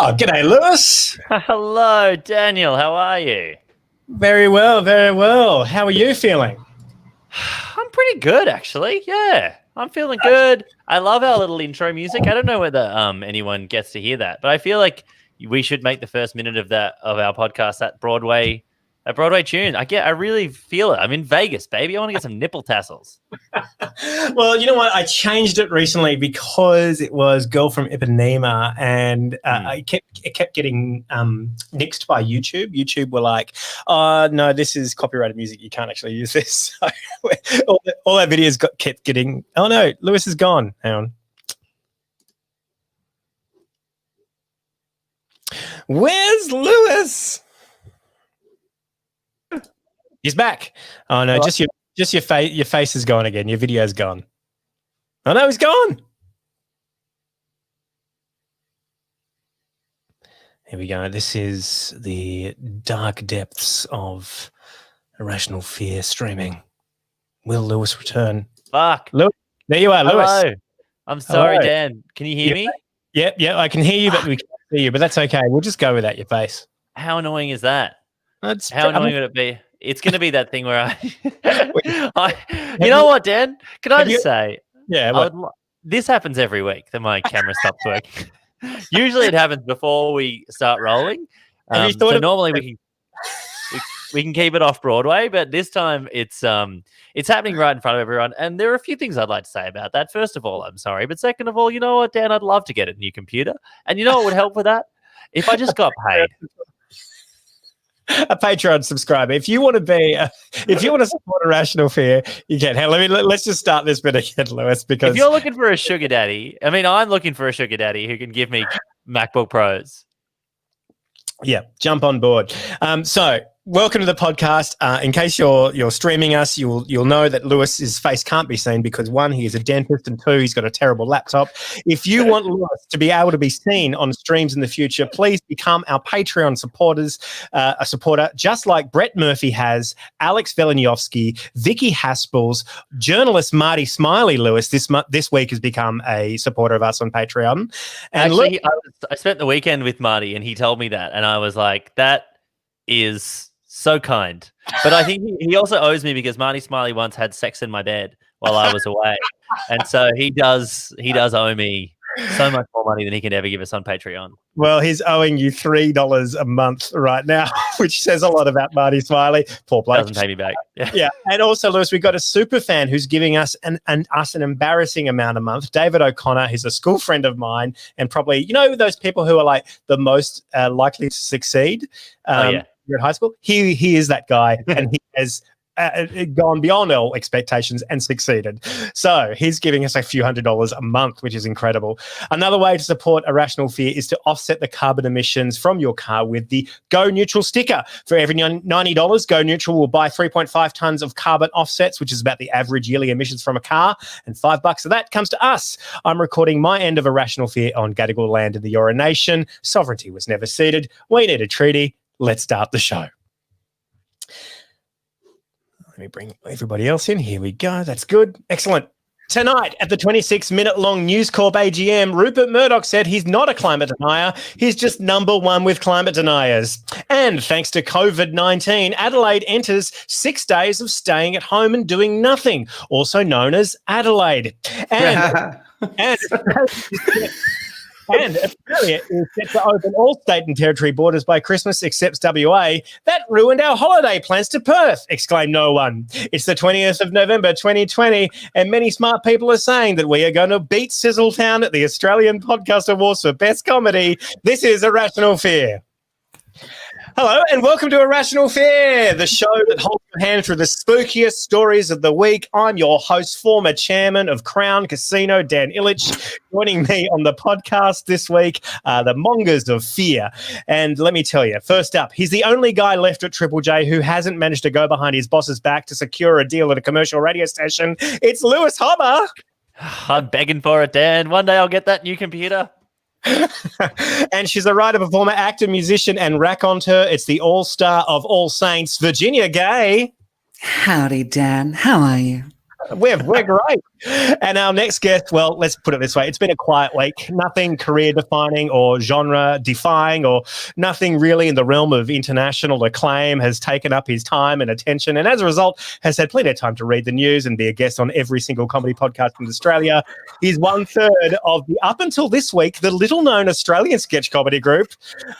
Oh, g'day, Lewis. Hello, Daniel. How are you? Very well, very well. How are you feeling? I'm pretty good, actually. Yeah, I'm feeling good. I love our little intro music. I don't know whether anyone gets to hear that, but I feel like we should make the first minute of our podcast that Broadway tune. I really feel it. I'm in Vegas, baby. I want to get some nipple tassels. Well, you know what? I changed it recently because it was Girl from Ipanema, and it kept getting nixed by YouTube. YouTube were like, "Oh no, this is copyrighted music. You can't actually use this." So all our videos kept getting. Oh no, Lewis is gone. Hang on. Where's Lewis? He's back. Oh no, hello? just your face. Your face is gone again. Your video's gone. Oh no, he's gone. Here we go. This is the dark depths of Irrational Fear streaming. Will Lewis return? Fuck. Lewis, there you are, Lewis. Hello. I'm sorry, Hello. Dan. Can you hear me? Yep, I can hear you, but we can't see you. But that's okay. We'll just go without your face. How annoying is that? How annoying would it be? It's going to be that thing where you know what, Dan? Can I just say? Yeah. This happens every week that my camera stops working. Usually it happens before we start rolling. So normally we can keep it off Broadway, but this time it's happening right in front of everyone. And there are a few things I'd like to say about that. First of all, I'm sorry, but second of all, you know what, Dan? I'd love to get a new computer, and you know what would help with that? If I just got paid. A Patreon subscriber. If you want to support Irrational Fear, you can. Hey, let's just start this bit again, Lewis. Because if you're looking for a sugar daddy, I'm looking for a sugar daddy who can give me MacBook Pros. Yeah, jump on board. So welcome to the podcast. In case you're streaming us, you'll know that Lewis's face can't be seen because one, he is a dentist, and two, he's got a terrible laptop. If you want Lewis to be able to be seen on streams in the future, please become our Patreon supporters. A supporter just like Brett Murphy has, Alex Veleniowski, Vicky Haspels, journalist Marty Smiley. Lewis this week has become a supporter of us on Patreon. And actually, I spent the weekend with Marty, and he told me that, and I was like, that is so kind. But I think he also owes me because Marty Smiley once had sex in my bed while I was away. And so he does owe me so much more money than he can ever give us on Patreon. Well, he's owing you $3 a month right now, which says a lot about Marty Smiley. Poor bloke. Doesn't pay me back. Yeah. And also, Lewis, we've got a super fan who's giving us an embarrassing amount a month. David O'Connor, he's a school friend of mine, and probably, you know, those people who are like the most likely to succeed. At high school, he is that guy, and he has gone beyond all expectations and succeeded. So he's giving us a few $100s a month, which is incredible. Another way to support Irrational Fear is to offset the carbon emissions from your car with the Go Neutral sticker. For every $90, Go Neutral will buy 3.5 tons of carbon offsets, which is about the average yearly emissions from a car, and $5 of that comes to us. I'm recording my end of Irrational Fear on Gadigal land in the Eora Nation. Sovereignty was never ceded. We need a treaty. Let's start the show. Let me bring everybody else in. Here we go. That's good. Excellent. Tonight at the 26-minute-long News Corp AGM, Rupert Murdoch said he's not a climate denier. He's just number one with climate deniers. And thanks to COVID-19, Adelaide enters 6 days of staying at home and doing nothing, also known as Adelaide. And Australia is set to open all state and territory borders by Christmas except WA. That ruined our holiday plans to Perth, exclaimed no one. It's the 20th of November 2020, and many smart people are saying that we are going to beat Sizzletown at the Australian Podcast Awards for Best Comedy. This is Irrational Fear. Hello and welcome to Irrational Fear, the show that holds your hand through the spookiest stories of the week. I'm your host, former chairman of Crown Casino, Dan Ilic. Joining me on the podcast this week, the mongers of fear. And let me tell you, first up, he's the only guy left at Triple J who hasn't managed to go behind his boss's back to secure a deal at a commercial radio station. It's Lewis Hobba. I'm begging for it, Dan. One day I'll get that new computer. And she's a writer, performer, actor, musician, and raconteur. It's the all-star of All Saints, Virginia Gay. Howdy, Dan. How are you? We're great. And our next guest, well, let's put it this way. It's been a quiet week. Nothing career-defining or genre-defying or nothing really in the realm of international acclaim has taken up his time and attention, and as a result has had plenty of time to read the news and be a guest on every single comedy podcast in Australia. He's 1/3 of the, up until this week, the little-known Australian sketch comedy group,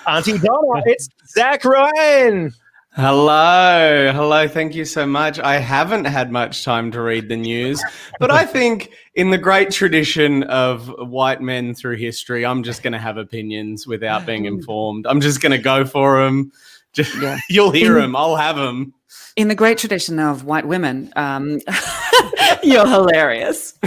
Aunty Donna. It's Zack Ruane. Hello. Thank you so much. I haven't had much time to read the news, but I think in the great tradition of white men through history, I'm just going to have opinions without being informed. I'm just going to go for them. You'll hear them. I'll have them. In the great tradition of white women, you're hilarious.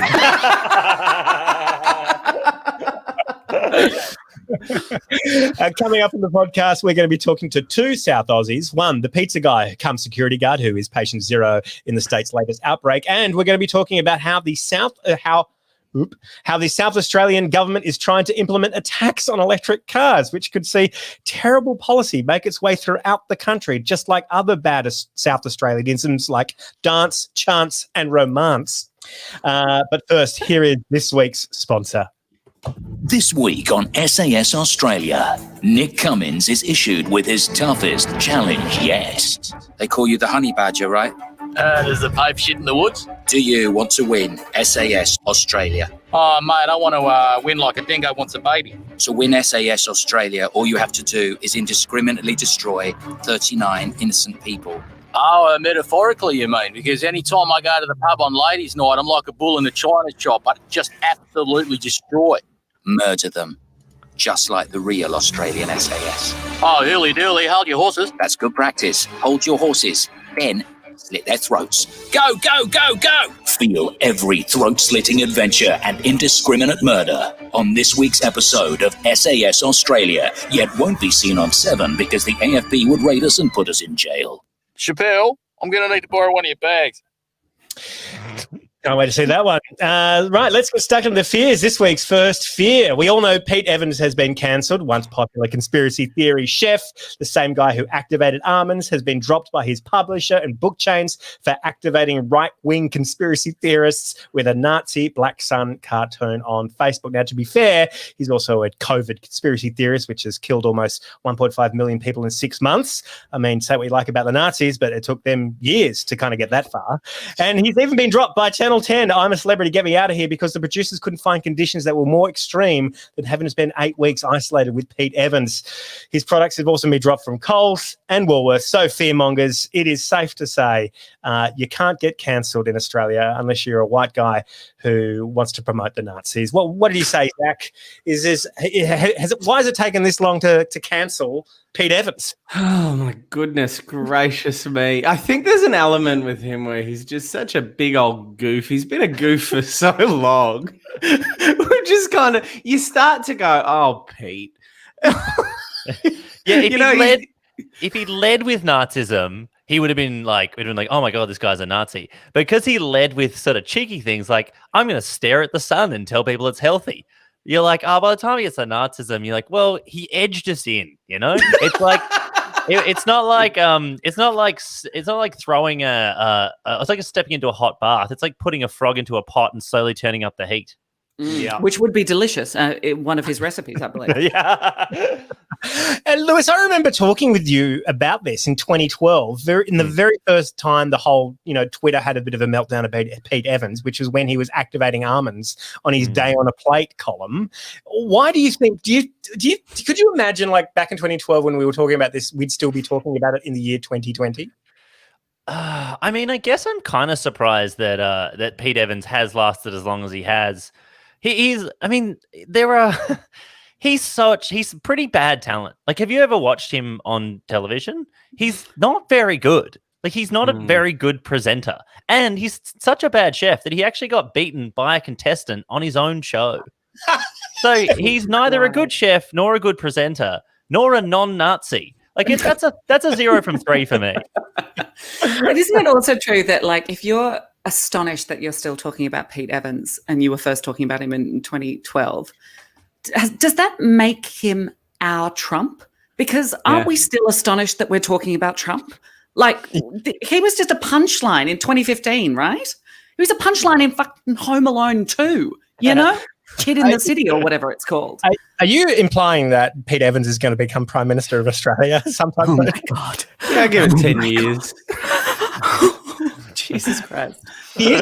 Coming up in the podcast, we're going to be talking to two South Aussies. One, the pizza guy, cum security guard, who is patient zero in the state's latest outbreak, and we're going to be talking about how the South Australian government is trying to implement a tax on electric cars, which could see terrible policy make its way throughout the country, just like other bad South Australianisms like dance, chance, and romance. But first, here is this week's sponsor. This week on SAS Australia, Nick Cummins is issued with his toughest challenge yet. They call you the honey badger, right? There's the pipe shit in the woods. Do you want to win SAS Australia? Oh, mate, I want to win like a dingo wants a baby. To win SAS Australia, all you have to do is indiscriminately destroy 39 innocent people. Oh, metaphorically, you mean? Because any time I go to the pub on ladies' night, I'm like a bull in a china shop. I just absolutely destroy. Murder them, just like the real Australian SAS. Oh, hooly-dooly, hold your horses. That's good practice. Hold your horses, then slit their throats. Go, go, go, go! Feel every throat-slitting adventure and indiscriminate murder on this week's episode of SAS Australia, yet won't be seen on 7 because the AFB would raid us and put us in jail. Chappelle, I'm going to need to borrow one of your bags. Can't wait to see that one. Right, let's get stuck into the fears. This week's first fear. We all know Pete Evans has been cancelled. Once popular conspiracy theory chef, the same guy who activated almonds, has been dropped by his publisher and book chains for activating right-wing conspiracy theorists with a Nazi Black Sun cartoon on Facebook. Now, to be fair, he's also a COVID conspiracy theorist, which has killed almost 1.5 million people in 6 months. I mean, say what you like about the Nazis, but it took them years to kind of get that far. And he's even been dropped by Channel 10, I'm a Celebrity, Get Me Out of Here, because the producers couldn't find conditions that were more extreme than having to spend 8 weeks isolated with Pete Evans. His products have also been dropped from Coles and Woolworths. So, fearmongers, it is safe to say you can't get cancelled in Australia unless you're a white guy who wants to promote the Nazis. What did you say, Zack? Why has it taken this long to cancel Pete Evans? Oh, my goodness gracious me. I think there's an element with him where he's just such a big old goof. He's been a goof for so long. We're just kind of, you start to go, oh, Pete. Yeah, if he led with Nazism, he would have been like, oh my God, this guy's a Nazi. Because he led with sort of cheeky things like, I'm going to stare at the sun and tell people it's healthy. You're like, oh, by the time he gets to Nazism, you're like, well, he edged us in, you know? It's like, it's not like throwing it's like stepping into a hot bath. It's like putting a frog into a pot and slowly turning up the heat. Yeah. Which would be delicious. One of his recipes, I believe. Yeah. And Lewis, I remember talking with you about this in 2012. In the very first time the whole, Twitter had a bit of a meltdown about Pete Evans, which was when he was activating almonds on his Day on a Plate column. Why do you think? Could you imagine, like back in 2012 when we were talking about this, we'd still be talking about it in the year 2020? I mean, I guess I'm kind of surprised that Pete Evans has lasted as long as he has. He's pretty bad talent. Like, have you ever watched him on television? He's not very good. Like, he's not a very good presenter. And he's such a bad chef that he actually got beaten by a contestant on his own show. So he's neither a good chef nor a good presenter nor a non-Nazi. Like, that's a 0 from 3 for me. But isn't it also true that, like, if you're astonished that you're still talking about Pete Evans and you were first talking about him in 2012, does that make him our Trump? Because aren't we still astonished that we're talking about Trump? Like, he was just a punchline in 2015, right? It Who's a punchline in fucking Home Alone 2? You know? Kid in the City or whatever it's called. Are you implying that Pete Evans is going to become Prime Minister of Australia sometime? Oh my God. Yeah, give it 10 years. Jesus Christ. He's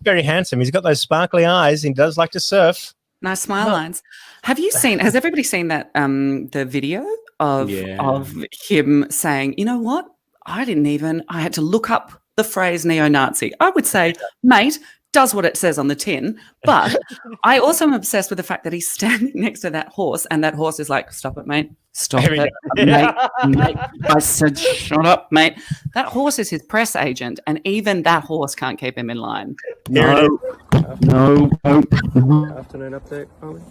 very handsome. He's got those sparkly eyes. He does like to surf. Nice smile lines. Has everybody seen that the video of him saying, you know what? I had to look up the phrase neo-Nazi. I would say, mate, does what it says on the tin. But I also am obsessed with the fact that he's standing next to that horse and that horse is like, stop it, mate. Stop it, mate. I said, shut up, mate. That horse is his press agent, and even that horse can't keep him in line. No. Afternoon update, Ollie.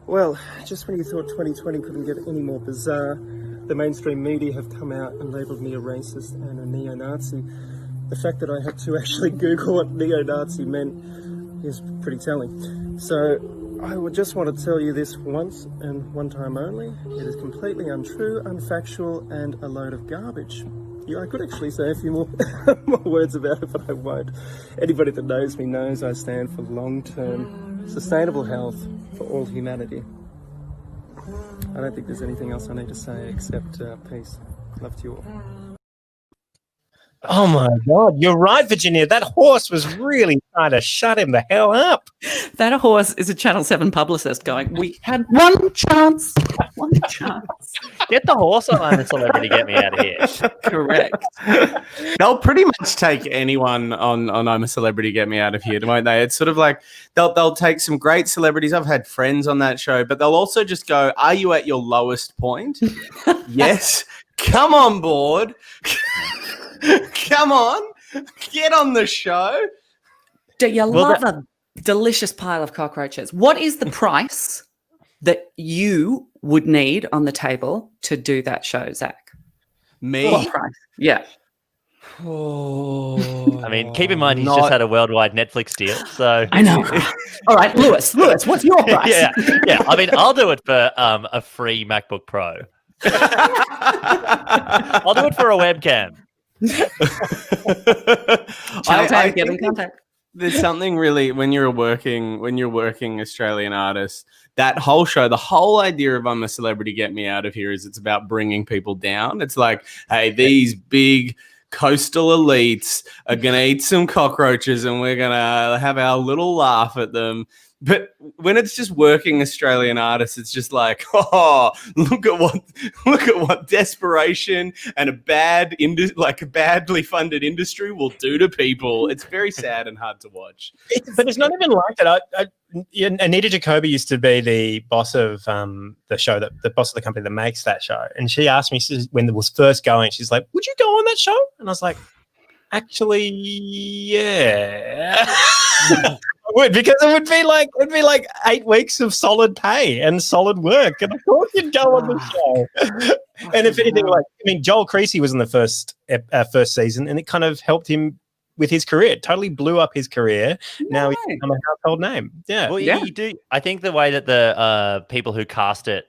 Well, just when you thought 2020 couldn't get any more bizarre, the mainstream media have come out and labelled me a racist and a neo-Nazi. The fact that I had to actually Google what neo-Nazi meant is pretty telling. So I would just want to tell you this once and one time only. It is completely untrue, unfactual, and a load of garbage. Yeah, I could actually say a few more words about it, but I won't. Anybody that knows me knows I stand for long-term sustainable health for all humanity. I don't think there's anything else I need to say except peace. Love to you all. Oh my God, you're right, Virginia. That horse was really trying to shut him the hell up. That horse is a Channel 7 publicist going, we had one chance. Get the horse on I'm a Celebrity, get me out of here. Correct. They'll pretty much take anyone on I'm a Celebrity, get me out of here, won't they? It's sort of like they'll take some great celebrities. I've had friends on that show, but they'll also just go, are you at your lowest point? Yes. Come on board. Come on, get on the show. Do you love a delicious pile of cockroaches? What is the price that you would need on the table to do that show, Zach? Me? What price? Yeah. Oh, I mean, keep in mind he's just had a worldwide Netflix deal, so I know. All right, Lewis, what's your price? yeah. I mean, I'll do it for a free MacBook Pro. I'll do it for a webcam. I get in contact. There's something really when you're a working Australian artist, that whole show, the whole idea of I'm a Celebrity, get me out of here is it's about bringing people down. It's like, hey, these big coastal elites are gonna eat some cockroaches and we're gonna have our little laugh at them. But when it's just working Australian artists, it's just like, oh, look at what desperation and a badly funded industry will do to people. It's very sad and hard to watch. But it's not even like that. Anita Jacoby used to be the boss of the show, the boss of the company that makes that show, and she asked me when it was first going, she's like, "Would you go on that show?" And I was like, "Actually, yeah." Would, because it would be like 8 weeks of solid pay and solid work, and of course you'd go on the show. And if anything, Joel Creasy was in the first season, and it kind of helped him with his career. It totally blew up his career. Now he's become a household name. Yeah, well, you do. I think the way that the people who cast it,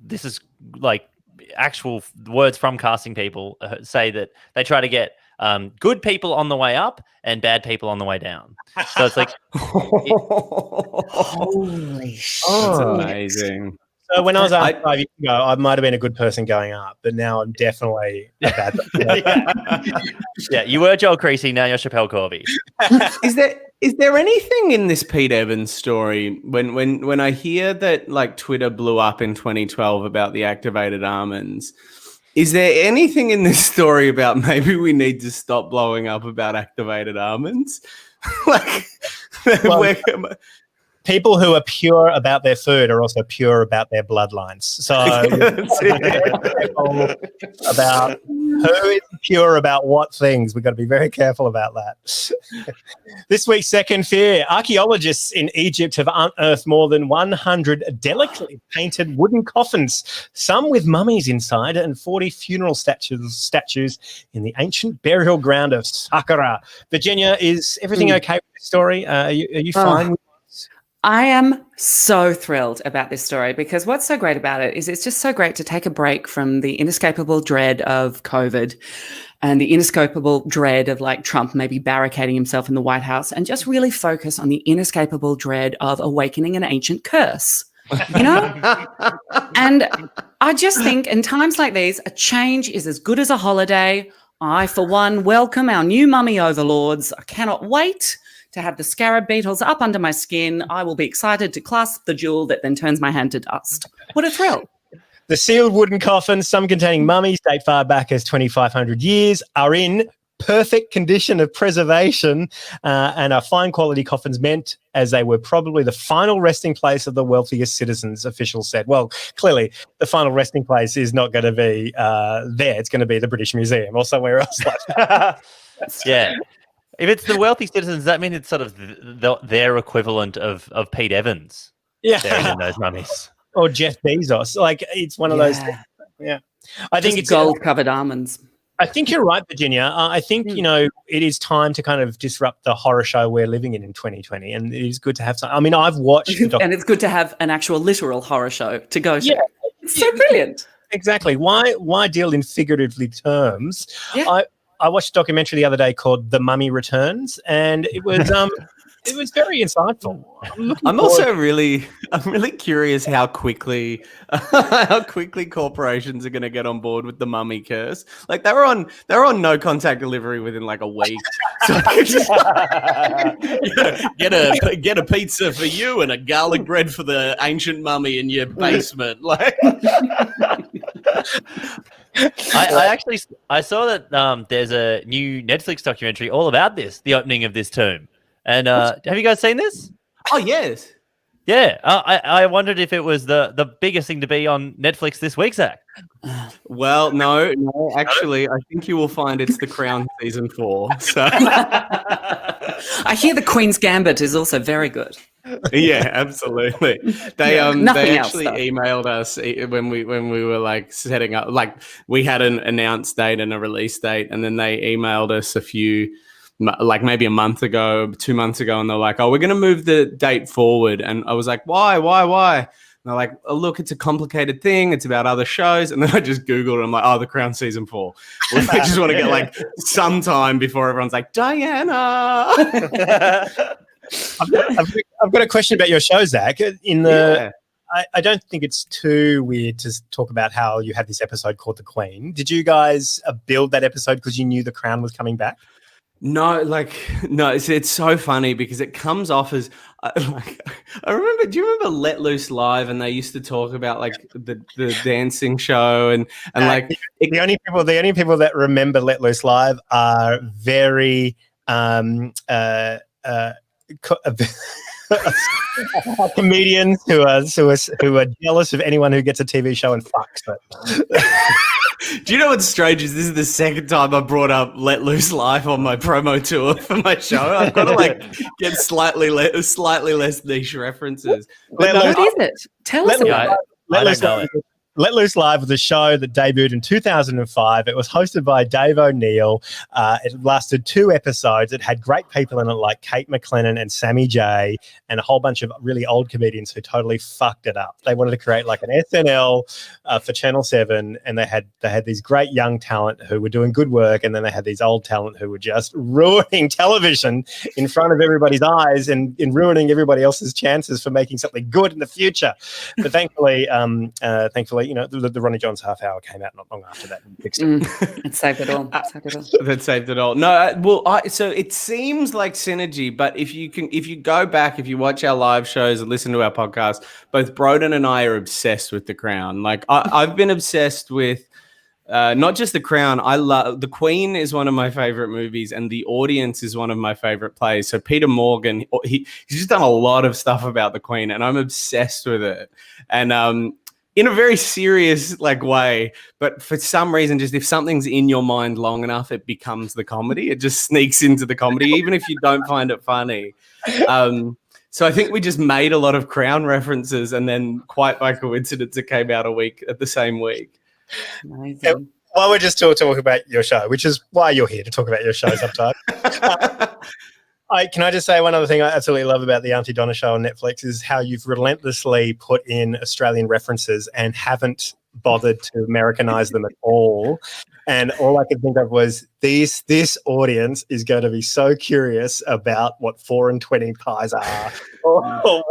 this is like actual words from casting people say that they try to get good people on the way up and bad people on the way down. So it's like, holy shit. That's amazing. So when I was out 5 years ago, I might have been a good person going up, but now I'm definitely a bad person. Yeah, you were Joel Creasy, now you're Chappelle Corby. Is there anything in this Pete Evans story when I hear that like Twitter blew up in 2012 about the activated almonds? Is there anything in this story about maybe we need to stop blowing up about activated almonds? People who are pure about their food are also pure about their bloodlines. So about who is pure about what things. We've got to be very careful about that. This week's second fear. Archaeologists in Egypt have unearthed more than 100 delicately painted wooden coffins, some with mummies inside, and 40 funeral statues in the ancient burial ground of Saqqara. Virginia, is everything okay with this story? Are you fine with this? I am so thrilled about this story because what's so great about it is it's just so great to take a break from the inescapable dread of COVID and the inescapable dread of like Trump maybe barricading himself in the White House and just really focus on the inescapable dread of awakening an ancient curse, you know? And I just think in times like these, a change is as good as a holiday. I, for one, welcome our new mummy overlords. I cannot wait to have the scarab beetles up under my skin. I will be excited to clasp the jewel that then turns my hand to dust. What a thrill. The sealed wooden coffins, some containing mummies, date far back as 2,500 years, are in perfect condition of preservation and are fine quality coffins meant as they were probably the final resting place of the wealthiest citizens, officials said. Well, clearly the final resting place is not going to be there. It's going to be the British Museum or somewhere else like that. Yeah. If it's the wealthy citizens, does that mean it's sort of their equivalent of Pete Evans? Yeah. Buried in those mummies. Or Jeff Bezos. Like, it's one of those things. Yeah. I think it's gold-covered almonds. I think you're right, Virginia. I think, you know, it is time to kind of disrupt the horror show we're living in 2020. And it is good to have some. I mean, I've watched. And it's good to have an actual literal horror show to go to. Yeah. It's so brilliant. Exactly. Why deal in figuratively terms? Yeah. I watched a documentary the other day called The Mummy Returns, and it was it was very insightful. I'm really curious how quickly corporations are going to get on board with the mummy curse. Like they were on no contact delivery within like a week. So get a pizza for you and a garlic bread for the ancient mummy in your basement. Like I saw that there's a new Netflix documentary all about this, the opening of this tomb. And have you guys seen this? Oh, yes. Yeah. I wondered if it was the biggest thing to be on Netflix this week, Zach. Well, no. Actually, I think you will find it's The Crown season 4. So I hear the Queen's Gambit is also very good. Yeah, absolutely. They actually emailed us when we were like setting up, like we had an announced date and a release date, and then they emailed us like maybe a month ago, 2 months ago, and they're like, "Oh, we're going to move the date forward." And I was like, "Why? And they're like, "Oh, look, it's a complicated thing. It's about other shows." And then I just Googled it. I'm like, "Oh, The Crown season 4." Well, I just want to get like some time before everyone's like, "Diana." I've got a question about your show, Zach. I don't think it's too weird to talk about how you had this episode called The Queen. Did you guys build that episode because you knew The Crown was coming back? No, it's so funny because it comes off as I remember. Do you remember Let Loose Live? And they used to talk about like the dancing show and like the only people that remember Let Loose Live are very comedians who are jealous of anyone who gets a TV show and fucks it. Do you know what's strange is this is the second time I brought up Let Loose Live on my promo tour for my show. I've got to like get slightly less niche references. What is it? Tell us about it. Let Loose Live was a show that debuted in 2005. It was hosted by Dave O'Neill. It lasted 2 episodes. It had great people in it like Kate McLennan and Sammy J and a whole bunch of really old comedians who totally fucked it up. They wanted to create like an SNL for Channel 7, and they had these great young talent who were doing good work, and then they had these old talent who were just ruining television in front of everybody's eyes and ruining everybody else's chances for making something good in the future. But thankfully, you know, the Ronnie Johns half hour came out not long after that and fixed it. It saved it all. That saved it all. No, so it seems like synergy, but if you go back, if you watch our live shows and listen to our podcast, both Broden and I are obsessed with The Crown. Like I've been obsessed with not just The Crown. I love The Queen is one of my favorite movies, and The Audience is one of my favorite plays. So Peter Morgan, he's just done a lot of stuff about The Queen, and I'm obsessed with it. And in a very serious like way, but for some reason, just if something's in your mind long enough, it becomes the comedy. It just sneaks into the comedy, even if you don't find it funny. So I think we just made a lot of Crown references, and then quite by coincidence, it came out at the same week. Amazing. While we're just talking about your show, which is why you're here to talk about your show sometimes. Can I just say one other thing I absolutely love about the Aunty Donna show on Netflix is how you've relentlessly put in Australian references and haven't bothered to Americanize them at all. And all I could think of was this audience is going to be so curious about what 4 and 20 pies are, or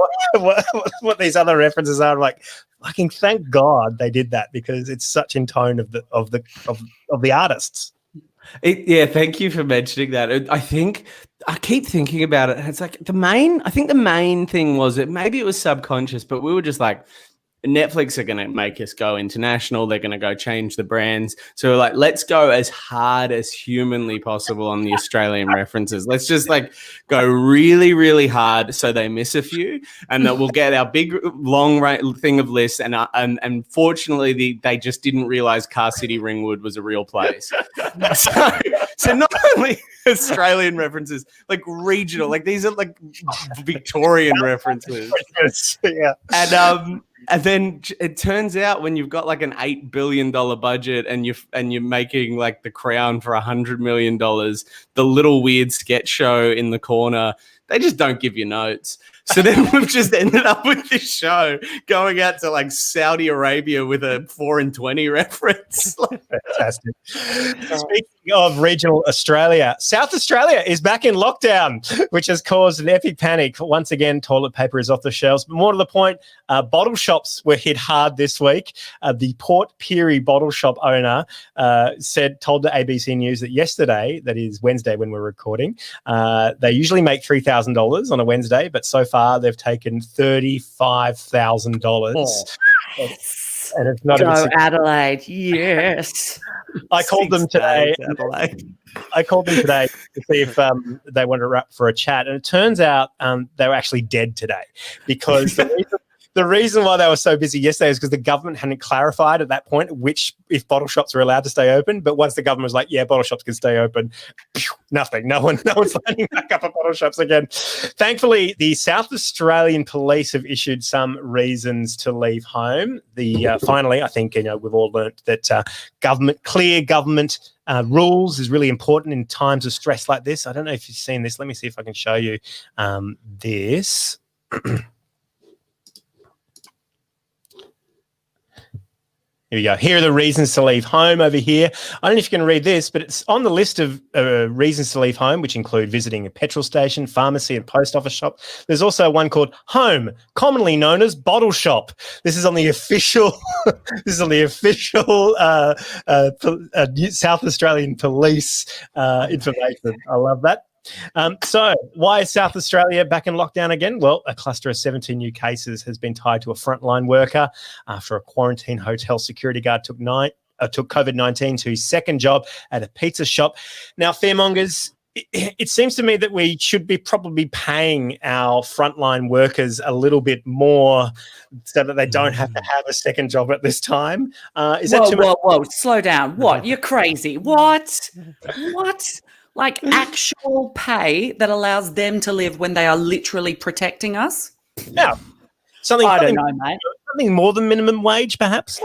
what these other references are. Like, fucking thank God they did that, because it's such in tone of the artists. Thank you for mentioning that. I keep thinking about it. It's like the main thing was maybe it was subconscious, but we were just like, Netflix are going to make us go international. They're going to go change the brands. So we're like, let's go as hard as humanly possible on the Australian references. Let's just like go really, really hard so they miss a few, and that we'll get our big long thing of lists. And fortunately, they just didn't realize Car City Ringwood was a real place. So not only Australian references, like regional, like these are like Victorian references. Yeah. And then it turns out when you've got like an $8 billion budget and you're making like The Crown for $100 million, the little weird sketch show in the corner, they just don't give you notes. So then we've just ended up with this show going out to like Saudi Arabia with a 4 and 20 reference. Fantastic. Speaking of regional Australia, South Australia is back in lockdown, which has caused an epic panic. Once again, toilet paper is off the shelves. But more to the point, bottle shops were hit hard this week. The Port Pirie bottle shop owner told the ABC News that yesterday, that is Wednesday when we're recording, they usually make $3,000 on a Wednesday, but so far they've taken $35,000. Oh. And it's not Go Adelaide, yes. I called them today. I called them today to see if they wanted to wrap for a chat, and it turns out they were actually dead today, because the reason why they were so busy yesterday is because the government hadn't clarified at that point if bottle shops were allowed to stay open. But once the government was like, yeah, bottle shops can stay open, nothing. No one's lining back up at bottle shops again. Thankfully, the South Australian police have issued some reasons to leave home. Finally, I think we've all learnt that clear government rules is really important in times of stress like this. I don't know if you've seen this. Let me see if I can show you this. Here we go. Here are the reasons to leave home over here. I don't know if you can read this, but it's on the list of reasons to leave home, which include visiting a petrol station, pharmacy, and post office shop. There's also one called Home, commonly known as Bottle Shop. This is on the official. South Australian Police information. I love that. So why is South Australia back in lockdown again? Well, a cluster of 17 new cases has been tied to a frontline worker after a quarantine hotel security guard took COVID-19 to his second job at a pizza shop. Now, fearmongers, it seems to me that we should be probably paying our frontline workers a little bit more so that they don't have to have a second job at this time. Is that too much? Whoa, slow down. What? You're crazy. What? Like actual pay that allows them to live when they are literally protecting us? Yeah. I don't know, mate. Something more than minimum wage, perhaps?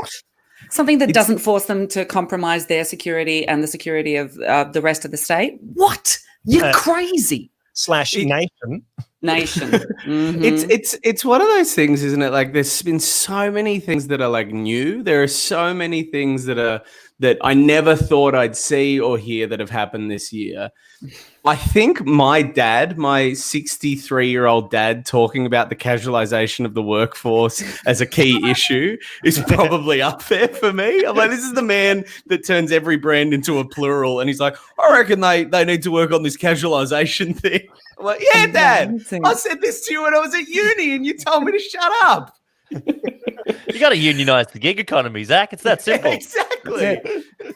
Something that doesn't force them to compromise their security and the security of the rest of the state? What? You're crazy. /nation. Nation. Mm-hmm. It's one of those things, isn't it? Like there's been so many things that are like new. There are so many things that I never thought I'd see or hear that have happened this year. I think my dad, my 63-year-old dad, talking about the casualization of the workforce as a key issue is probably up there for me. I'm like, this is the man that turns every brand into a plural, and he's like, I reckon they need to work on this casualization thing. I'm like, yeah, Dad, I said this to you when I was at uni, and you told me to shut up. You got to unionize the gig economy, Zach. It's that simple. Exactly.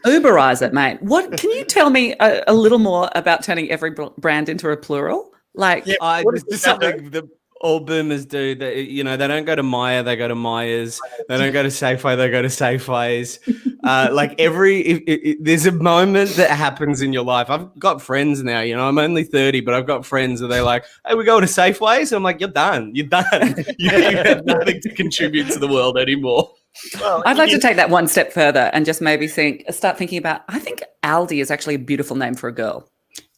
Uberize it, mate. What can you tell me a little more about turning every brand into a plural? Like, this is something that all boomers do. They don't go to Myer, they go to Myers. They don't go to Safeway, they go to Safeways. There's a moment that happens in your life. I've got friends now, I'm only 30, but I've got friends and they're like, hey, we go to Safeways. I'm like, you're done. You have nothing to contribute to the world anymore. Well, I'd like to take that one step further and just maybe start thinking about, I think Aldi is actually a beautiful name for a girl.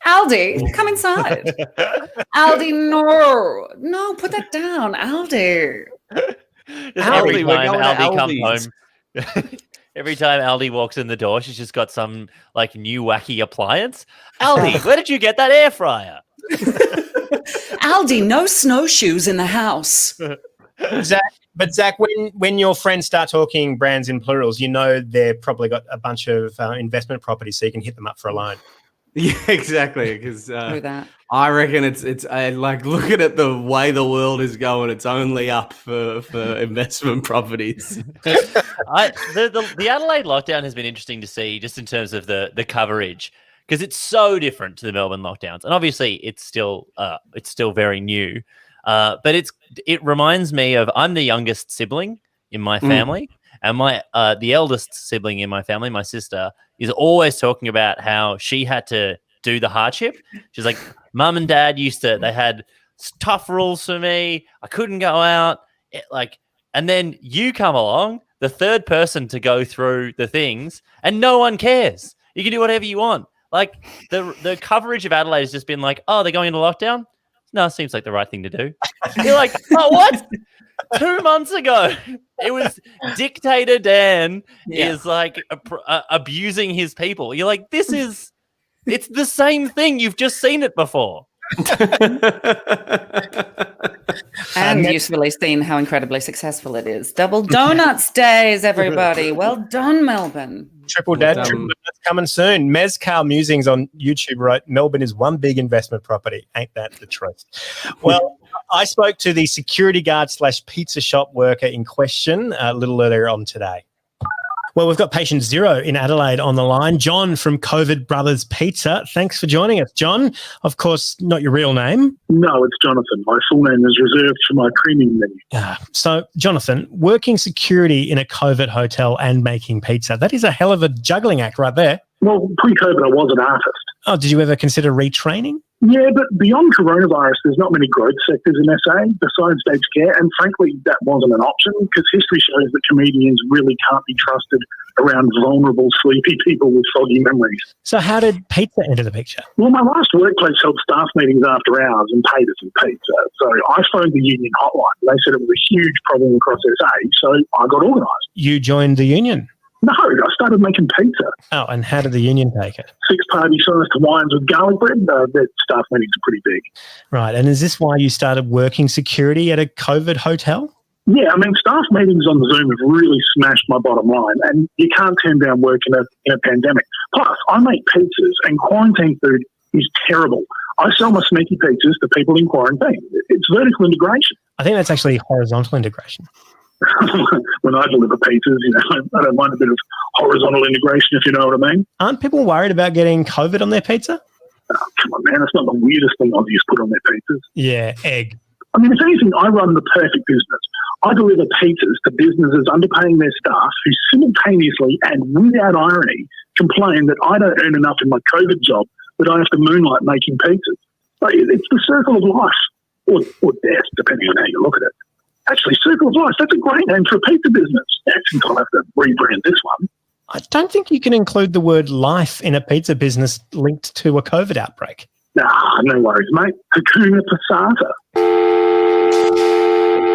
Aldi, come inside. Aldi, no, put that down, Aldi. Every we're time going to Aldi comes Aldi's. home, every time Aldi walks in the door, she's just got some like new wacky appliance. Aldi, where did you get that air fryer? Aldi, no snowshoes in the house. Zach, when your friends start talking brands in plurals, you know they've probably got a bunch of investment properties, so you can hit them up for a loan. Yeah, exactly. Because I reckon it's like looking at the way the world is going, it's only up for investment properties. The Adelaide lockdown has been interesting to see, just in terms of the coverage, because it's so different to the Melbourne lockdowns, and obviously it's still very new. But it reminds me of, I'm the youngest sibling in my family, and the eldest sibling in my family, my sister, is always talking about how she had to do the hardship. She's like, Mum and Dad they had tough rules for me. I couldn't go out. And then you come along, the third person to go through the things, and no one cares. You can do whatever you want. Like the coverage of Adelaide has just been like, oh, they're going into lockdown? No, it seems like the right thing to do. You're like, oh, what? 2 months ago, it was Dictator Dan is like abusing his people. You're like, it's the same thing. You've just seen it before. And usefully seen how incredibly successful it is. Double Donuts days, everybody. Well done, Melbourne. Triple Donuts coming soon. Mezcal Musings on YouTube wrote, Melbourne is one big investment property. Ain't that the truth? Well, I spoke to the security guard / pizza shop worker in question a little earlier on today. Well, we've got patient 0 in Adelaide on the line, John from COVID Brothers Pizza. Thanks for joining us, John. Of course, not your real name. No, it's Jonathan. My full name is reserved for my premium menu. So, Jonathan, working security in a COVID hotel and making pizza, that is a hell of a juggling act right there. Well, pre-COVID, I was an artist. Oh, did you ever consider retraining? Yeah, but beyond coronavirus, there's not many growth sectors in SA besides aged care, and frankly, that wasn't an option because history shows that comedians really can't be trusted around vulnerable, sleepy people with foggy memories. So how did pizza enter the picture? Well, my last workplace held staff meetings after hours and paid us in pizza, so I phoned the union hotline. They said it was a huge problem across SA, so I got organised. You joined the union? No, I started making pizza. Oh, and how did the union take it? 6 party-sized Hawaiians with garlic bread. Their staff meetings are pretty big. Right, and is this why you started working security at a COVID hotel? Yeah, I mean, staff meetings on Zoom have really smashed my bottom line, and you can't turn down work in a pandemic. Plus, I make pizzas, and quarantine food is terrible. I sell my sneaky pizzas to people in quarantine. It's vertical integration. I think that's actually horizontal integration. When I deliver pizzas, I don't mind a bit of horizontal integration, if you know what I mean. Aren't people worried about getting COVID on their pizza? Oh, come on, man. That's not the weirdest thing Aussies put on their pizzas. Yeah, egg. I mean, if anything, I run the perfect business. I deliver pizzas to businesses underpaying their staff who simultaneously and without irony complain that I don't earn enough in my COVID job that I have to moonlight making pizzas. Like, it's the circle of life, or death, depending on how you look at it. Actually, Circle of Life, that's a great name for a pizza business. Actually, I'll have to rebrand this one. I don't think you can include the word life in a pizza business linked to a COVID outbreak. Nah, no worries, mate. Hakuna Passata.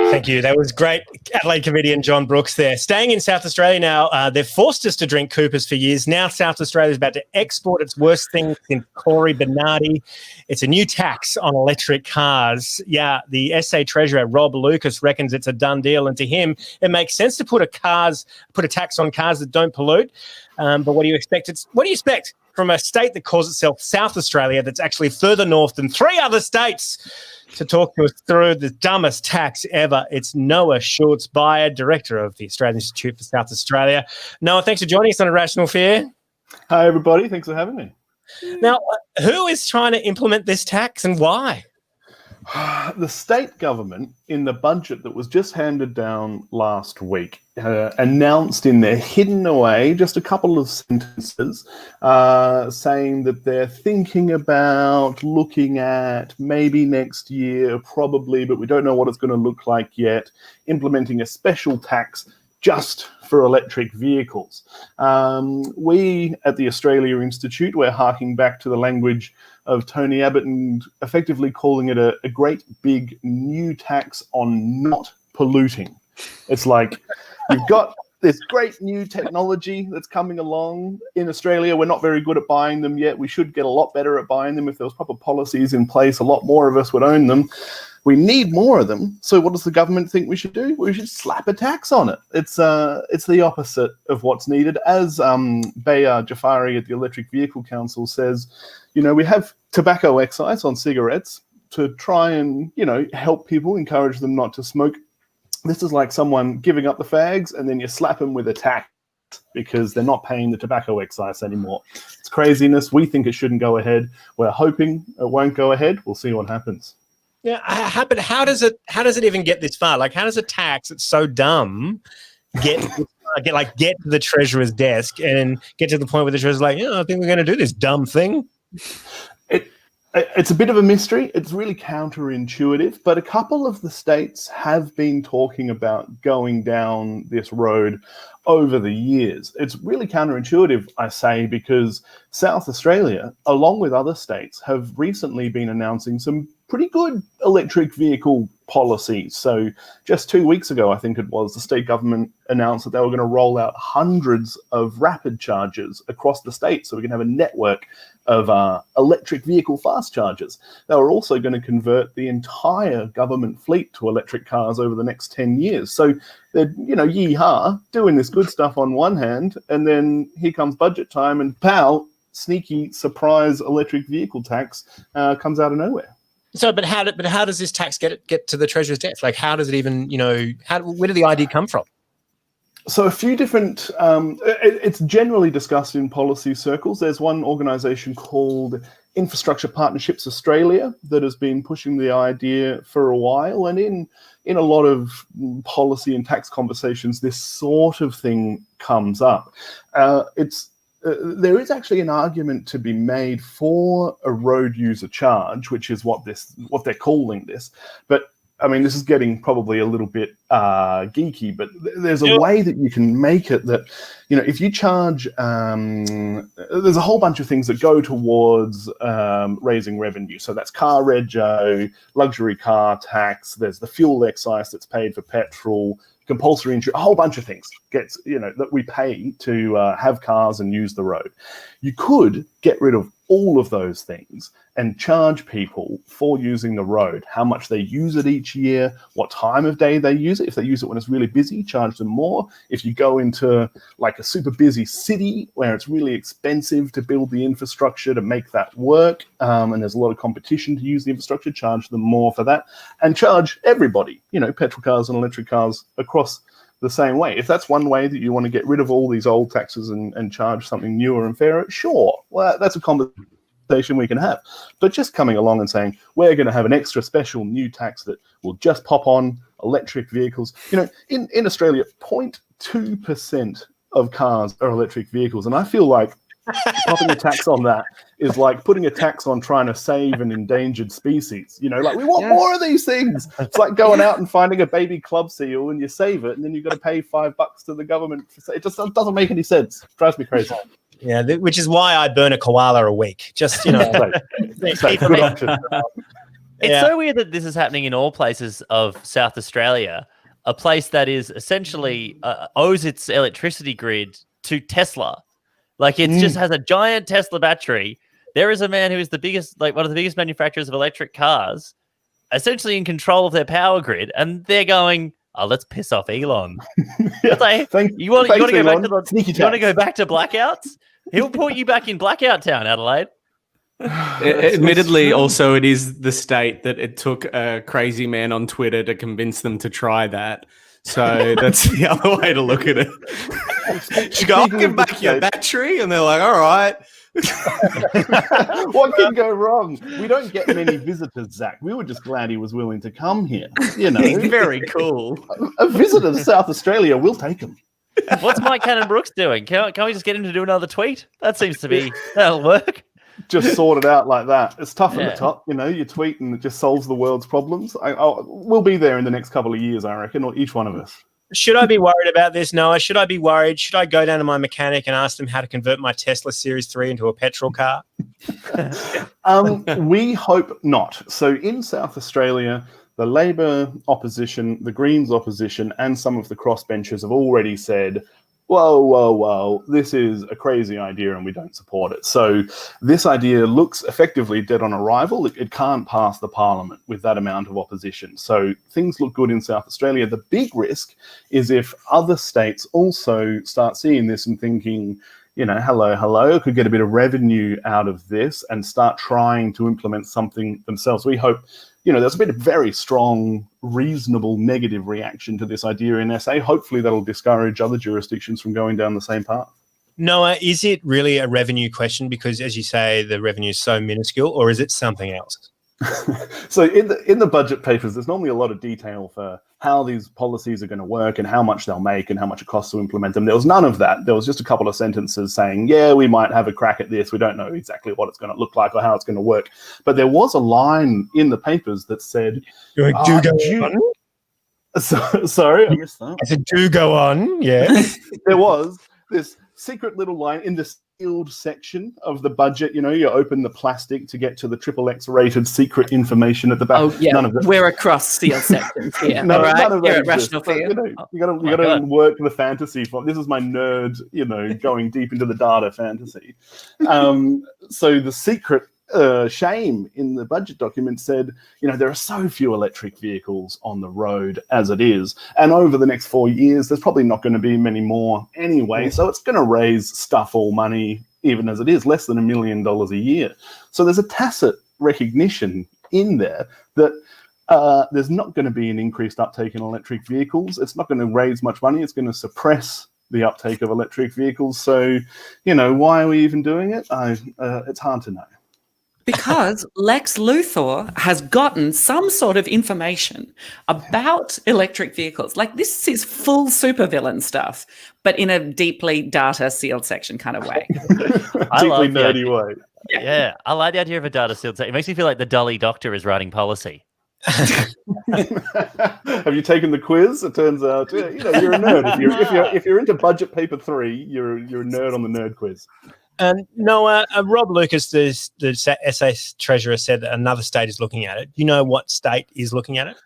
Thank you. That was great. Adelaide comedian John Brooks there. Staying in South Australia now, they've forced us to drink Coopers for years. Now South Australia is about to export its worst thing since Corey Bernardi. It's a new tax on electric cars. Yeah, the SA Treasurer, Rob Lucas, reckons it's a done deal. And to him, it makes sense to put a tax on cars that don't pollute. But what do you expect? What do you expect from a state that calls itself South Australia that's actually further north than 3 other states? To talk to us through the dumbest tax ever, it's Noah Schultz-Beyer, Director of the Australian Institute for South Australia. Noah, thanks for joining us on A Rational Fear. Hi, everybody. Thanks for having me. Now, who is trying to implement this tax and why? The state government, in the budget that was just handed down last week, announced in there, hidden away, just a couple of sentences, saying that they're thinking about looking at maybe next year, probably, but we don't know what it's going to look like yet, implementing a special tax just for electric vehicles. We at the Australia Institute, we're harking back to the language of Tony Abbott and effectively calling it a great big new tax on not polluting. It's like, you've got this great new technology that's coming along in Australia. We're not very good at buying them yet. We should get a lot better at buying them. If there was proper policies in place, a lot more of us would own them. We need more of them. So what does the government think we should do? We should slap a tax on it. It's the opposite of what's needed. As Bayar Jafari at the Electric Vehicle Council says, we have tobacco excise on cigarettes to try and, help people, encourage them not to smoke. This is like someone giving up the fags and then you slap them with a tax because they're not paying the tobacco excise anymore. It's craziness. We think it shouldn't go ahead. We're hoping it won't go ahead. We'll see what happens. Yeah, but how does it even get this far? Like, how does a tax that's so dumb get to the treasurer's desk and get to the point where the treasurer's like, I think we're going to do this dumb thing? It's a bit of a mystery. It's really counterintuitive, but a couple of the states have been talking about going down this road over the years. It's really counterintuitive, I say, because South Australia, along with other states, have recently been announcing some pretty good electric vehicle policies. So just 2 weeks ago, I think it was, the state government announced that they were going to roll out hundreds of rapid chargers across the state so we can have a network of electric vehicle fast chargers. They were also going to convert the entire government fleet to electric cars over the next 10 years. So they're, yeehaw, doing this good stuff on one hand, and then here comes budget time and pow, sneaky surprise electric vehicle tax comes out of nowhere. So, but how does this tax get to the treasurer's desk? Like, how does it even, where did the idea come from? So a few different, it's generally discussed in policy circles. There's one organisation called Infrastructure Partnerships Australia that has been pushing the idea for a while. And in a lot of policy and tax conversations, this sort of thing comes up. There is actually an argument to be made for a road user charge, which is what they're calling this. But I mean, this is getting probably a little bit geeky, but there's a way that you can make it that, if you charge, there's a whole bunch of things that go towards raising revenue. So that's car rego, luxury car tax, there's the fuel excise that's paid for petrol, compulsory insurance, a whole bunch of things that we pay to have cars and use the road. You could get rid of all of those things and charge people for using the road, how much they use it each year, what time of day they use it. If they use it when it's really busy, charge them more. If you go into like a super busy city where it's really expensive to build the infrastructure to make that work, and there's a lot of competition to use the infrastructure, charge them more for that, and charge everybody, petrol cars and electric cars across the same way. If that's one way that you want to get rid of all these old taxes and charge something newer and fairer, sure. Well, that's a conversation we can have. But just coming along and saying, we're going to have an extra special new tax that will just pop on electric vehicles. In Australia, 0.2% of cars are electric vehicles. And I feel like popping a tax on that is like putting a tax on trying to save an endangered species. We want more of these things. It's like going out and finding a baby club seal and you save it and then you've got to pay $5 to the government. It just doesn't make any sense. It drives me crazy. Yeah, which is why I burn a koala a week. Just, good option. It's so weird that this is happening in all places of South Australia, a place that is essentially owes its electricity grid to Tesla. Like, it just has a giant Tesla battery. There is a man who is one of the biggest manufacturers of electric cars, essentially in control of their power grid, and they're going, let's piss off Elon. It's like, you want to go back to blackouts? He'll put you back in blackout town, Adelaide. Admittedly, also, it is the state that it took a crazy man on Twitter to convince them to try that. So that's the other way to look at it. You go, I'll give back your battery, and they're like, all right. What can go wrong? We don't get many visitors, Zack. We were just glad he was willing to come here. Very cool. A visitor to South Australia, we'll take him. What's Mike Cannon-Brookes doing? Can't we just get him to do another tweet? That'll work. Just sort it out like that. It's tough at the top, you tweet and it just solves the world's problems. We'll be there in the next couple of years, I reckon, or each one of us. Should I be worried about this, Noah? Should I be worried? Should I go down to my mechanic and ask them how to convert my Tesla Series 3 into a petrol car? We hope not. So in South Australia, the Labor opposition, the Greens opposition, and some of the crossbenchers have already said, whoa, this is a crazy idea and we don't support it. So this idea looks effectively dead on arrival. It can't pass the parliament with that amount of opposition. So things look good in South Australia. The big risk is if other states also start seeing this and thinking, hello, could get a bit of revenue out of this and start trying to implement something themselves. We hope, there's a bit of very strong, reasonable negative reaction to this idea in SA. Hopefully that'll discourage other jurisdictions from going down the same path. Noah, is it really a revenue question? Because as you say, the revenue is so minuscule, or is it something else? So in the budget papers, there's normally a lot of detail for how these policies are going to work and how much they'll make and how much it costs to implement them. There was none of that. There was just a couple of sentences saying, yeah, we might have a crack at this. We don't know exactly what it's going to look like or how it's going to work. But there was a line in the papers that said, do go on? Sorry, I missed that. I said, do go on, yeah. There was this secret little line in the sealed section of the budget. You open the plastic to get to the XXX rated secret information at the back. Oh, yeah. None of that. We're across sealed sections here. None right? of Here that at Rational Fear. You got to work the fantasy form. This is my nerd, going deep into the data fantasy. So the secret shame in the budget document said, there are so few electric vehicles on the road as it is, and over the next 4 years, there's probably not going to be many more anyway. So it's going to raise stuff all money, even as it is, less than $1 million a year. So there's a tacit recognition in there that there's not going to be an increased uptake in electric vehicles. It's not going to raise much money. It's going to suppress the uptake of electric vehicles. So, why are we even doing it? It's hard to know. Because Lex Luthor has gotten some sort of information about electric vehicles. Like, this is full supervillain stuff, but in a deeply data sealed section kind of way. Deeply nerdy way. Yeah, I like the idea of a data sealed section. It makes me feel like the Dolly Doctor is writing policy. Have you taken the quiz? It turns out, you're a nerd. If you're into budget paper 3, you're a nerd on the nerd quiz. Noah, Rob Lucas, the SA Treasurer, said that another state is looking at it. You know what state is looking at it?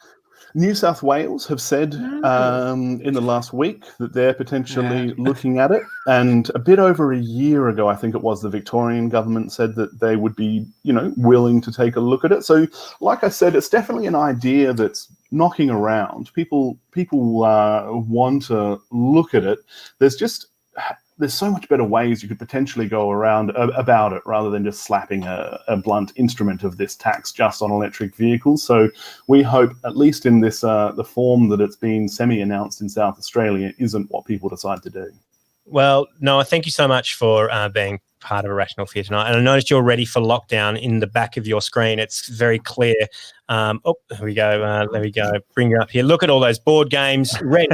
New South Wales have said in the last week that they're potentially looking at it. And a bit over a year ago, I think it was, the Victorian government said that they would be, willing to take a look at it. So, like I said, it's definitely an idea that's knocking around. People want to look at it. There's so much better ways you could potentially go around about it rather than just slapping a blunt instrument of this tax just on electric vehicles. So we hope, at least in this the form that it's been semi-announced in South Australia, isn't what people decide to do. Well, Noah, thank you so much for being part of Irrational Fear tonight. And I noticed you're ready for lockdown in the back of your screen. It's very clear. There we go. There we go. Bring you up here. Look at all those board games. Ready.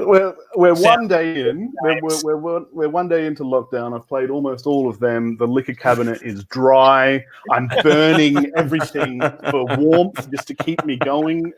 We're one day in. We're 1 day into lockdown. I've played almost all of them. The liquor cabinet is dry. I'm burning everything for warmth just to keep me going.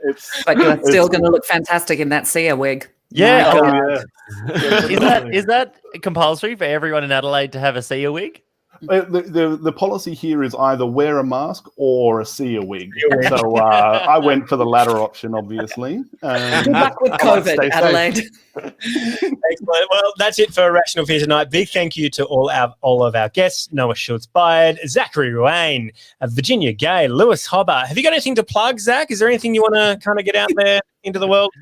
But you're still going to look fantastic in that Sia wig. Yeah. Yeah. Is that compulsory for everyone in Adelaide to have a Sia wig? The policy here is either wear a mask or a Sia wig. So I went for the latter option, obviously. Good luck with COVID, Adelaide. Excellent. Well, that's it for Irrational Fear tonight. Big thank you to all of our guests: Noah Schultz-Byard, Zachary Ruane, Virginia Gay, Lewis Hobba. Have you got anything to plug, Zach? Is there anything you want to kind of get out there into the world?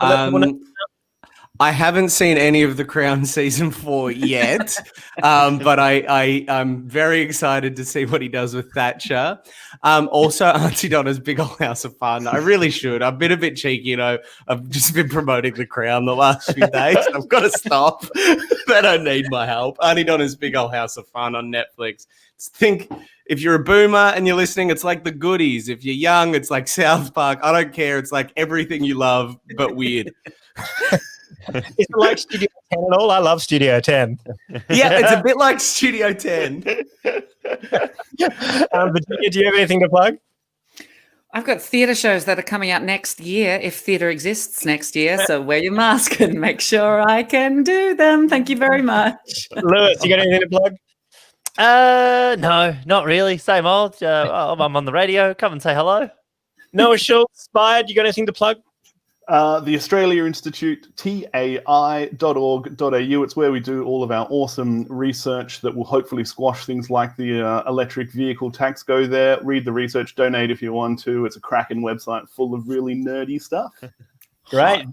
I haven't seen any of The Crown season 4 yet, but I'm very excited to see what he does with Thatcher. Also, Aunty Donna's Big Old House of Fun. I really should. I've been a bit cheeky, I've just been promoting The Crown the last few days. I've got to stop. They don't need my help. Aunty Donna's Big Old House of Fun on Netflix. Think, if you're a boomer and you're listening, it's like The Goodies. If you're young, it's like South Park. I don't care. It's like everything you love, but weird. Is it like Studio 10 at all? I love Studio 10. Yeah, it's a bit like Studio 10. Virginia, do you have anything to plug? I've got theatre shows that are coming out next year, if theatre exists next year. So wear your mask and make sure I can do them. Thank you very much. Lewis, you got anything to plug? No, not really. Same old. I'm on the radio. Come and say hello. Noah Schultz, Inspired, you got anything to plug? The Australia Institute, tai.org.au. It's where we do all of our awesome research that will hopefully squash things like the electric vehicle tax. Go there, read the research, donate if you want to. It's a cracking website full of really nerdy stuff. Great.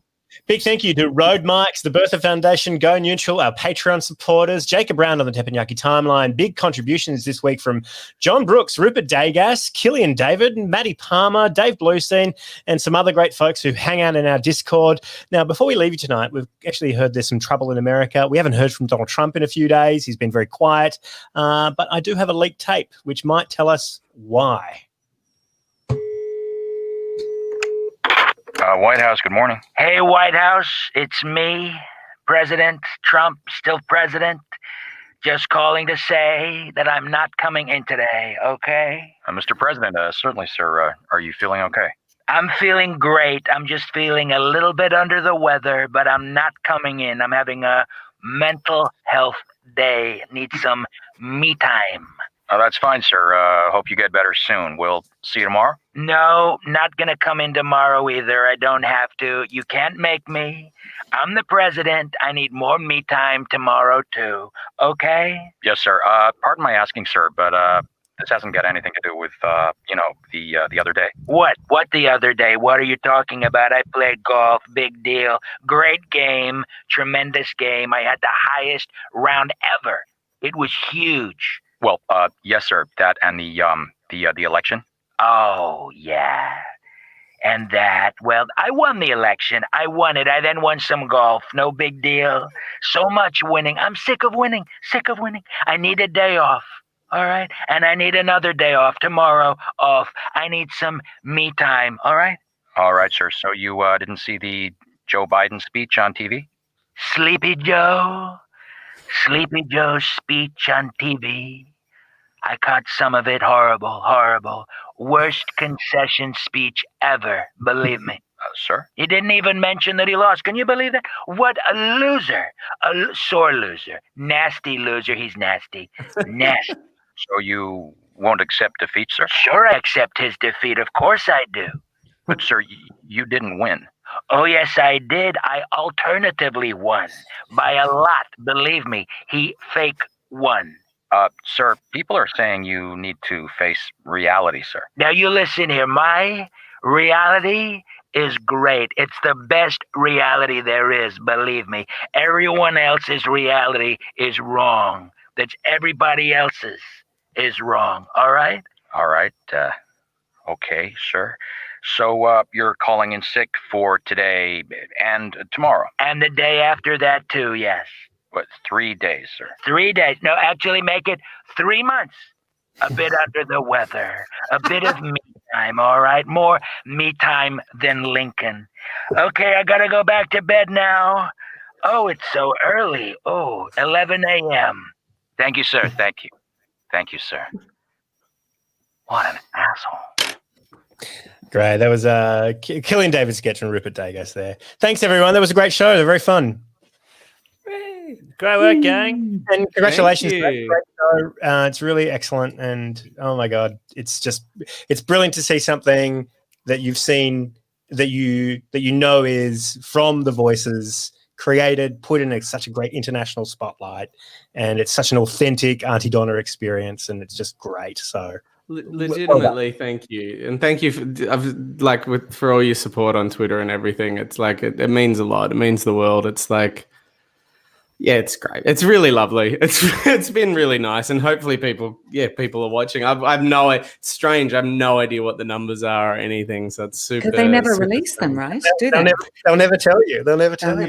Big thank you to Road Mikes, the Bertha Foundation, Go Neutral, our Patreon supporters, Jacob Brown on the Teppanyaki timeline. Big contributions this week from John Brooks, Rupert Daygas, Killian David, Maddie Palmer, Dave Bluestein, and some other great folks who hang out in our Discord. Now, before we leave you tonight, we've actually heard there's some trouble in America. We haven't heard from Donald Trump in a few days. He's been very quiet. But I do have a leaked tape, which might tell us why. White House, good morning. Hey, White House, it's me, President Trump, still president. Just calling to say that I'm not coming in today, okay? Mr. President, certainly, sir. Are you feeling okay? I'm feeling great. I'm just feeling a little bit under the weather, but I'm not coming in. I'm having a mental health day. Need some me time. That's fine, sir. Hope you get better soon. We'll see you tomorrow? No, not gonna come in tomorrow either. I don't have to. You can't make me. I'm the president. I need more me time tomorrow too. Okay? Yes, sir. Pardon my asking, sir, but this hasn't got anything to do with, the other day. What? What the other day? What are you talking about? I played golf. Big deal. Great game. Tremendous game. I had the highest round ever. It was huge. Well, yes, sir. That and the election. Oh, yeah. And that, well, I won the election. I won it. I then won some golf. No big deal. So much winning. I'm sick of winning. Sick of winning. I need a day off. All right? And I need another day off. Tomorrow off. I need some me time. All right? All right, sir. So you didn't see the Joe Biden speech on TV? Sleepy Joe? Sleepy Joe's speech on TV? I caught some of it. Horrible, horrible. Worst concession speech ever, believe me. Sir? He didn't even mention that he lost. Can you believe that? What a loser. A sore loser. Nasty loser. He's nasty. Nasty. So you won't accept defeat, sir? Sure, I accept his defeat. Of course I do. But, sir, you didn't win. Oh, yes, I did. I alternatively won. By a lot, believe me. He fake won. Sir, people are saying you need to face reality, sir. Now, you listen here. My reality is great. It's the best reality there is, believe me. Everyone else's reality is wrong. That's everybody else's is wrong, all right? All right. Okay, sir. So you're calling in sick for today and tomorrow? And the day after that, too, yes. What, 3 days, sir? 3 days. No, actually make it 3 months. A bit under the weather. A bit of me time, all right? More me time than Lincoln. Okay, I gotta go back to bed now. Oh, it's so early. Oh, 11 a.m. Thank you, sir. Thank you. Thank you, sir. What an asshole. Great. That was Killian David sketch and Rupert Dagos there. Thanks, everyone. That was a great show. They're very fun. Great work, gang. And congratulations. Great show. It's really excellent. And oh my God, it's brilliant to see something that you've seen that you know is from the voices, created, put in such a great international spotlight. And it's such an authentic Aunty Donna experience. And it's just great. So legitimately, thank you. And thank you for all your support on Twitter and everything. It's like, it means a lot. It means the world. It's like, yeah, it's great. It's really lovely. It's been really nice, and hopefully people are watching. It's strange. I have no idea what the numbers are or anything. So it's super. Because they never release them, right? Do they? They'll never tell you. They'll never tell you.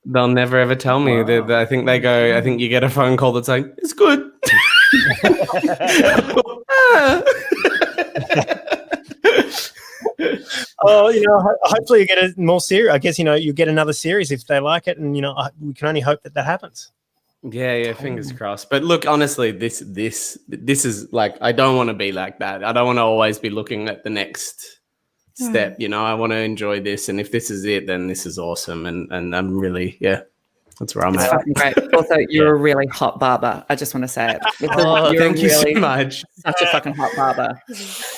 They'll never ever tell me. Wow. I think you get a phone call that's like, it's good. Oh, hopefully you get more series. I guess, you get another series if they like it, and we can only hope that happens. Yeah, fingers crossed. But look, honestly, this is like, I don't want to be like that. I don't want to always be looking at the next step. You know, I want to enjoy this, and if this is it, then this is awesome. And I'm really, that's where I'm It's at. fucking great. Also, you're a really hot barber. I just want to say it. Thank you so much. Such a fucking hot barber.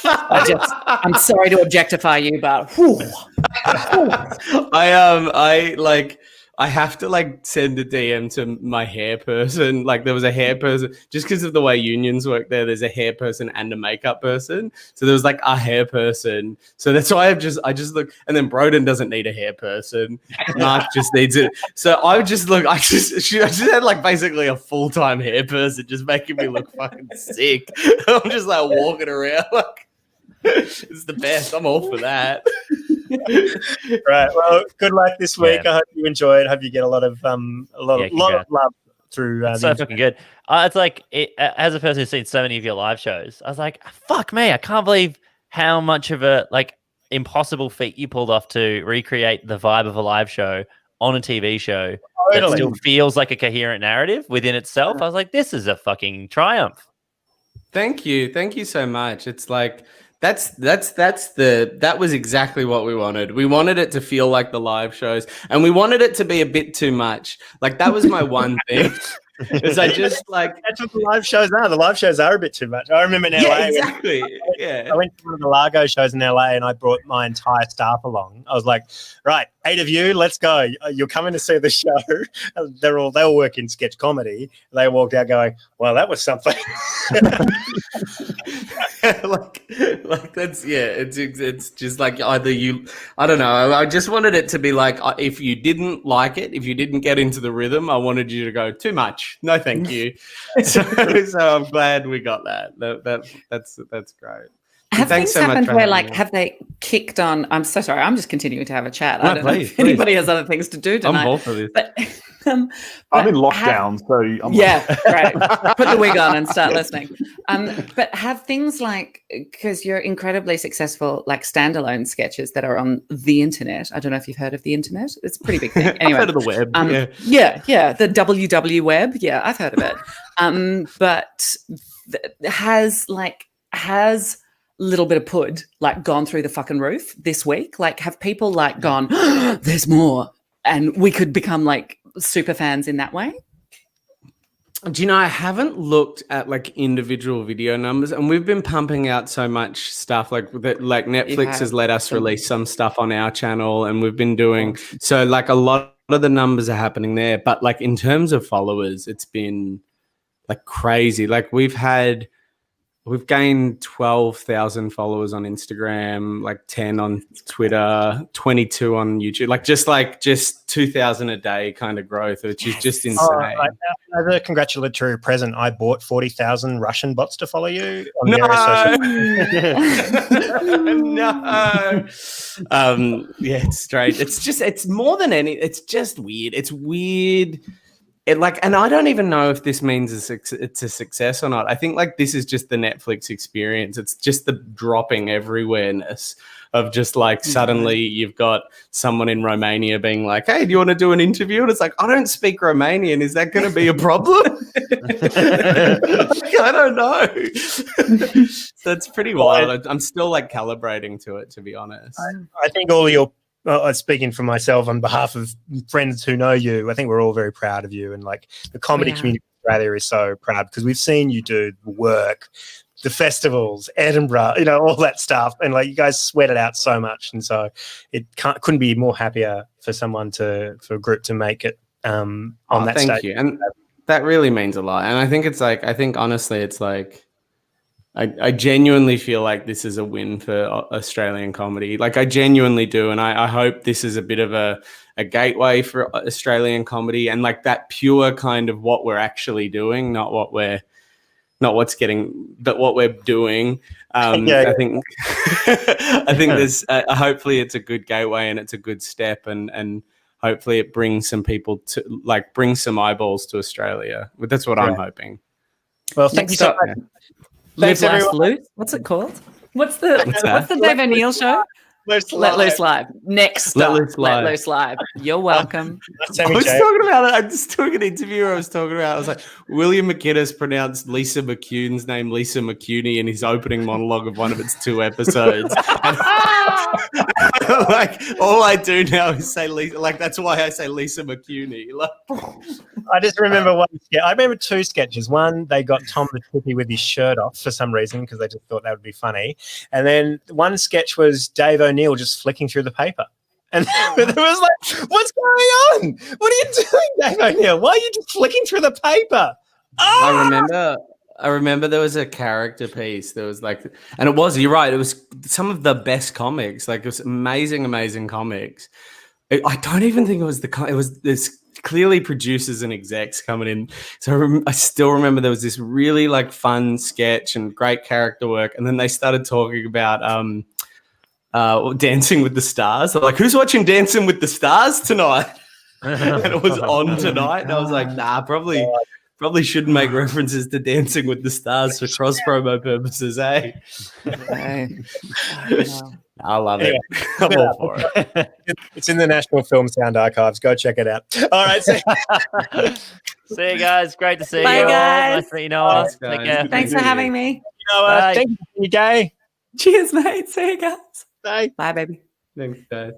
I'm sorry to objectify you, but I have to send a DM to my hair person. Like there was a hair person just because of the way unions work there. There's a hair person and a makeup person. So there was a hair person. So that's why I just look. And then Broden doesn't need a hair person. Mark just needs it. So I just had basically a full-time hair person just making me look fucking sick. I'm just walking around it's the best. I'm all for that. Right. Well, good luck this week. I hope you enjoy it. Hope you get a lot of lot of love through. So fucking good. It's as a person who's seen so many of your live shows, I was like, fuck me, I can't believe how much of a impossible feat you pulled off to recreate the vibe of a live show on a TV show that still feels like a coherent narrative within itself. I was like, this is a fucking triumph. Thank you so much. It's that was exactly what we wanted. We wanted it to feel like the live shows, and we wanted it to be a bit too much. That was my one thing. Is that's what the live shows are. The live shows are a bit too much. I remember in LA. Yeah, exactly. I went to one of the Largo shows in LA, and I brought my entire staff along. I was like, right, 8 of you, let's go. You're coming to see the show. They all work in sketch comedy. They walked out going, well, that was something. It's just either you, I don't know. I just wanted it to be if you didn't like it, if you didn't get into the rhythm, I wanted you to go too much. No, thank you. So I'm glad we got that. That's great. Have things happened where have they kicked on? I'm so sorry. I'm just continuing to have a chat. I don't know if anybody has other things to do tonight. I'm all for this. But I'm in lockdown, so I'm right. Put the wig on and start listening. But have things because you're incredibly successful, standalone sketches that are on the internet. I don't know if you've heard of the internet. It's a pretty big thing. Anyway, I've heard of the web. The WW web. Yeah, I've heard of it. But has little bit of pud gone through the fucking roof this week? Have people gone, there's more, and we could become super fans in that way? Do you know, I haven't looked at individual video numbers, and we've been pumping out so much stuff that Netflix has let us release some stuff on our channel, and we've been doing so a lot of the numbers are happening there. But in terms of followers, it's been crazy. We've gained 12,000 followers on Instagram, 10 on Twitter, 22 on YouTube, just 2,000 a day kind of growth, which is just insane. As a congratulatory present, I bought 40,000 Russian bots to follow you on No. It's strange. It's more than it's just weird. It's weird. And I don't even know if this means it's a success or not. I think this is just the Netflix experience. It's just the dropping everywhere-ness of just suddenly you've got someone in Romania being hey, do you want to do an interview? And it's I don't speak Romanian. Is that going to be a problem? I don't know. So it's pretty wild. I'm still calibrating to it, to be honest. I think all your speaking for myself on behalf of friends who know you, I think we're all very proud of you, and the comedy community of Australia is so proud because we've seen you do the work, the festivals, Edinburgh, all that stuff, and you guys sweat it out so much, and so it couldn't be more happier for for a group to make it on that stage. Thank you, and that really means a lot. And I think it's honestly, it's I genuinely feel this is a win for Australian comedy. I genuinely do. And I hope this is a bit of a gateway for Australian comedy and that pure kind of what we're actually doing, not what's getting, but what we're doing. I think there's hopefully it's a good gateway and it's a good step and hopefully it brings some people to bring some eyeballs to Australia. That's what I'm hoping. Well, thank you so much. Live, Laugh, Loot. What's it called? What's the Dave O'Neill show? Let Loose Live. Next Let stop. Loose Live. Let Loose Live. You're welcome. I was talking about it. I just took an interview where I was talking about. I was like, William McInnes pronounced Lisa McCune's name Lisa McCuney in his opening monologue of one of its 2 episodes. Like all I do now is say Lisa. Like that's why I say Lisa McCuney. Like, I just remember one. I remember 2 sketches. One, they got Tom the Tippy with his shirt off for some reason because they just thought that would be funny. And then one sketch was Dave O'Neill just flicking through the paper. And it was like, what's going on? What are you doing, Dave O'Neill? Why are you just flicking through the paper? I remember there was a character piece. There was like, and you're right. It was some of the best comics. Like it was amazing comics. I don't even think it was it was this clearly producers and execs coming in. So I still remember there was this really like fun sketch and great character work. And then they started talking about, Dancing with the Stars. They're like, who's watching Dancing with the Stars tonight? And it was on tonight. And I was like, nah, probably shouldn't make references to Dancing with the Stars for cross promo purposes, eh? I love it. I'm all for it. It's in the National Film Sound Archives. Go check it out. All right. See you guys. Great to see Bye, you. guys. Nice to meet you, Noah. Thanks, guys. Take care. Thanks for having me. Thank you, Gay. Cheers, mate. See you guys. Bye. Bye, baby. Thanks, guys.